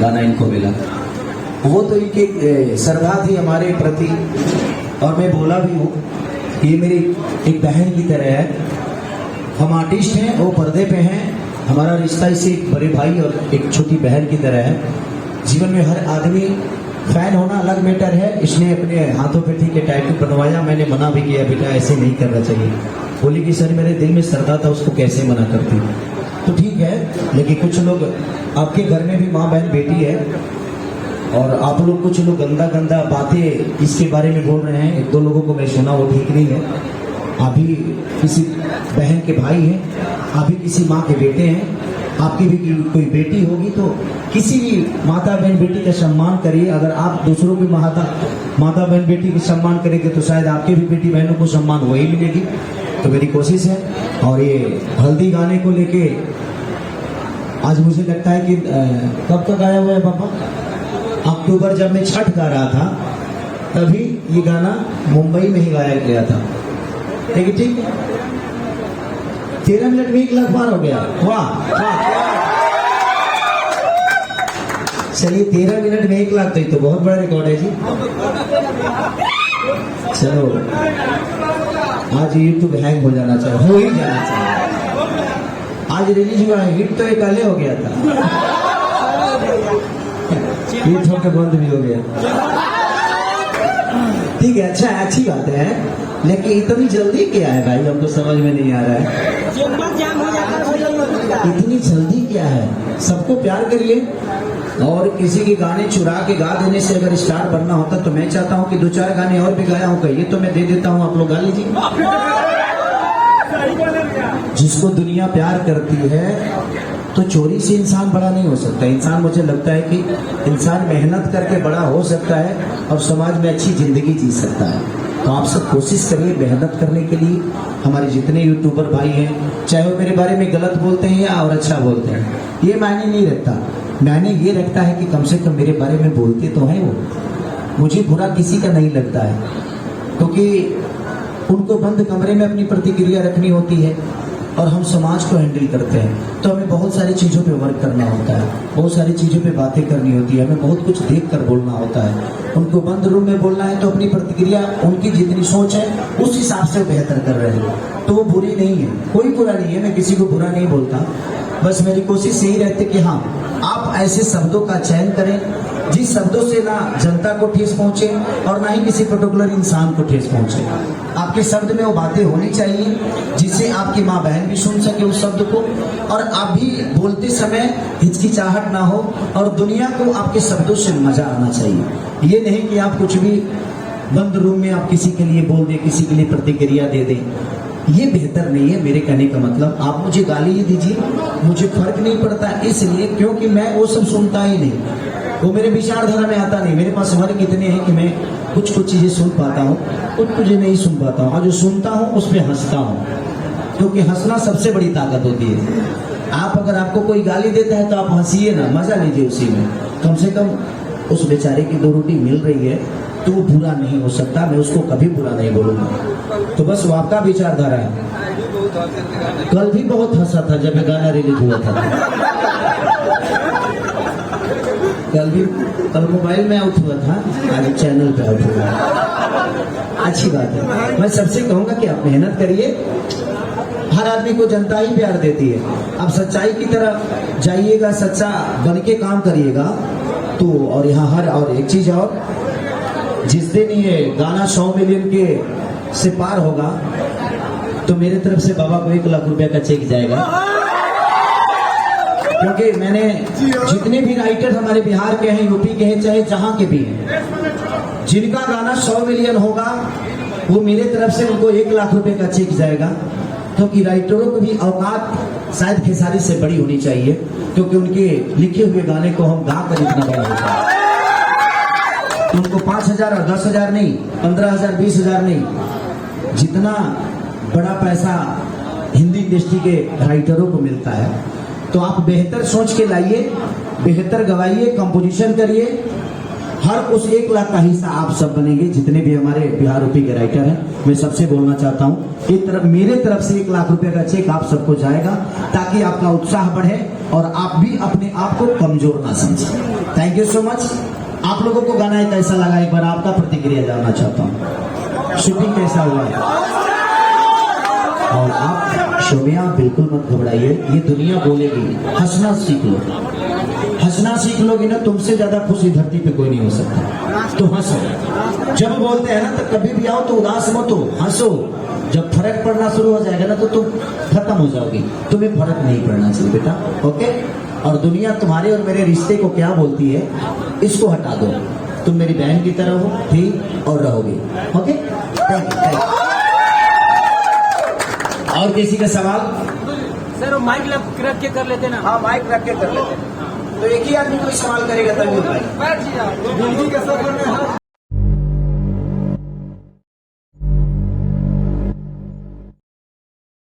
गाना इनको मिला। वो तो इनकी श्रद्धा थी हमारे प्रति, और मैं बोला भी हूँ, ये मेरी एक बहन की तरह है। हम आर्टिस्ट हैं, वो पर्दे पे हैं, हमारा रिश्ता इसे एक बड़े भाई और एक छोटी बहन की तरह है। जीवन में हर आदमी फैन होना अलग मैटर है। इसने अपने हाथों पे ठीक है टैटू बनवाया, मैंने मना भी किया, बेटा ऐसे नहीं करना चाहिए। बोली कि सर मेरे दिल में श्रद्धा था, उसको कैसे मना करती। तो ठीक है, लेकिन कुछ लोग आपके घर में भी माँ बहन बेटी है, और आप लोग कुछ लोग गंदा गंदा बातें इसके बारे में बोल रहे हैं। एक दो लोगों को मैं सुना, वो ठीक नहीं है। आप भी किसी बहन के भाई हैं, आप भी किसी माँ के बेटे हैं, आपकी भी कोई बेटी होगी, तो किसी भी माता बहन बेटी का सम्मान करिए। अगर आप दूसरों की माता बहन बेटी की सम्मान करेंगे तो शायद आपके भी बेटी बहनों को सम्मान वही मिलेगी। तो मेरी कोशिश है। और ये हल्दी गाने को लेके आज मुझे लगता है कि कब तक आया हुआ है पापा? अक्टूबर जब मैं छठ गा रहा था तभी ये गाना मुंबई में ही गाया गया था। ठीक है, 13 मिनट में 1 लाख बार हो गया। वाह वाह, चलिए 13 मिनट में 1 लाख, तो बहुत बड़ा रिकॉर्ड है जी। चलो आज यूट्यूब हैंग हो जाना चाहिए, हो ही जाना चाहिए। आज रिलीज हुआ है, हिट तो एक पहले हो गया था, हिट होकर बंद भी हो गया। ठीक है, अच्छा अच्छी बात है, लेकिन इतनी जल्दी क्या है भाई, हमको समझ में नहीं आ रहा है। इतनी जल्दी क्या है? सबको प्यार करिए, और किसी के गाने चुरा के गा देने से अगर स्टार बनना होता तो मैं चाहता हूँ कि 2-4 गाने और भी गाया हूँ, कहिए तो मैं दे देता हूँ, आप लोग गा लीजिए। जिसको दुनिया प्यार करती है तो चोरी से इंसान बड़ा नहीं हो सकता। इंसान, मुझे लगता है कि इंसान मेहनत करके बड़ा हो सकता है और समाज में अच्छी जिंदगी जी सकता है। तो आप सब कोशिश करिए मेहनत करने के लिए। हमारे जितने यूट्यूबर भाई हैं, चाहे वो मेरे बारे में गलत बोलते हैं या और अच्छा बोलते हैं, ये मायने नहीं रखता। मायने ये रखता है कि कम से कम मेरे बारे में बोलते तो हैं वो। मुझे बुरा किसी का नहीं लगता है, क्योंकि उनको बंद कमरे में अपनी प्रतिक्रिया रखनी होती है और हम समाज को हैंडल करते हैं। तो हमें बहुत सारी चीज़ों पे वर्क करना होता है, बहुत सारी चीज़ों पे बातें करनी होती है, हमें बहुत कुछ देख कर बोलना होता है। उनको बंद रूम में बोलना है तो अपनी प्रतिक्रिया, उनकी जितनी सोच है उस हिसाब से बेहतर कर रहे हैं, तो वो बुरी नहीं है। कोई बुरा नहीं है, मैं किसी को बुरा नहीं बोलता। बस मेरी कोशिश यही रहती कि हाँ, आप ऐसे शब्दों का चयन करें जिस शब्दों से ना जनता को ठेस पहुंचे और ना ही किसी पर्टिकुलर इंसान को ठेस पहुंचे। आपके शब्द में वो बातें होनी चाहिए जिससे आपकी माँ बहन भी सुन सके उस शब्द को, और आप भी बोलते समय हिचकिचाहट ना हो, और दुनिया को आपके शब्दों से मजा आना चाहिए। ये नहीं कि आप कुछ भी बंद रूम में आप किसी के लिए बोल दें, किसी के लिए प्रतिक्रिया दे दें, ये बेहतर नहीं है। मेरे कहने का मतलब, आप मुझे गाली ही दीजिए, मुझे फर्क नहीं पड़ता, इसलिए क्योंकि मैं वो सब सुनता ही नहीं, वो मेरे विचारधारा में आता नहीं। मेरे पास वर्ग इतने हैं कि मैं कुछ चीजें सुन पाता हूँ, कुछ नहीं सुन पाता हूँ, और जो सुनता हूँ उस पर हंसता हूँ, क्योंकि हंसना सबसे बड़ी ताकत होती है। आप अगर आपको कोई गाली देता है तो आप हंसिए ना, मजा लीजिए उसी में। कम से कम उस बेचारे की 2 रोटी मिल रही है तो वो बुरा नहीं हो सकता, मैं उसको कभी बुरा नहीं बोलूंगा। तो बस वो आपका विचारधारा है। कल भी बहुत हंसा था जब गाना रिलीज हुआ था, कल मोबाइल में आउट हुआ था, आज चैनल पे आउट हुआ। अच्छी बात है। मैं सबसे कहूंगा कि आप मेहनत करिए, हर आदमी को जनता ही प्यार देती है। आप सच्चाई की तरफ जाइएगा, सच्चा बन के काम करिएगा तो। और यहाँ और एक चीज और, जिस दिन ये गाना 100 मिलियन के से पार होगा तो मेरे तरफ से बाबा को 1 लाख रुपया का चेक जाएगा, क्योंकि मैंने जितने भी राइटर हमारे बिहार के हैं, यूपी के हैं, चाहे जहां के भी हैं, जिनका गाना 100 मिलियन होगा वो मेरे तरफ से उनको 1 लाख रुपए का चेक जाएगा। क्योंकि राइटरों को भी औकात शायद खेसारी से बड़ी होनी चाहिए, क्योंकि उनके लिखे हुए गाने को हम गा कर इतना बड़ा होता है। तो उनको 5,000 और 10,000 नहीं, 15,000 20,000 नहीं, जितना बड़ा पैसा हिंदी इंडस्ट्री के राइटरों को मिलता है। तो आप बेहतर सोच के लाइए, बेहतर गवाइए, कंपोजिशन करिए, हर उस 1 लाख का हिस्सा आप सब बनेंगे, जितने भी हमारे बिहार यूपी के राइटर हैं। मैं सबसे बोलना चाहता हूँ, मेरे तरफ से 1 लाख रुपए का चेक आप सबको जाएगा, ताकि आपका उत्साह बढ़े और आप भी अपने आप को कमजोर ना समझें। Thank you so much. आप लोगों को गाना कैसा लगा, एक बार आपका प्रतिक्रिया जानना चाहता हूँ। शूटिंग कैसा हुआ है? और आप शोभिया बिल्कुल मत घबराइए, ये दुनिया बोलेगी, हंसना सीख लो। हंसना सीख लोगे ना, तुमसे ज्यादा खुश इस धरती पे कोई नहीं हो सकता। तो हंसो, जब बोलते हैं ना तो कभी भी आओ तो उदास मत हो, हंसो। जब फर्क पड़ना शुरू हो जाएगा ना तो तुम खत्म हो जाओगी। तुम्हें फर्क नहीं पड़ना चाहिए बेटा, ओके। और दुनिया तुम्हारे और मेरे रिश्ते को क्या बोलती है, इसको हटा दो। तुम मेरी बहन की तरह हो, थी और रहोगे, ओके। Thank you. और किसी का सवाल? सर वो माइक रख के कर लेते ना। हाँ, माइक रख के कर लेते, तो एक ही आदमी को इस्तेमाल करेगा तभी हो पाएगा। दिल्ली के सफर में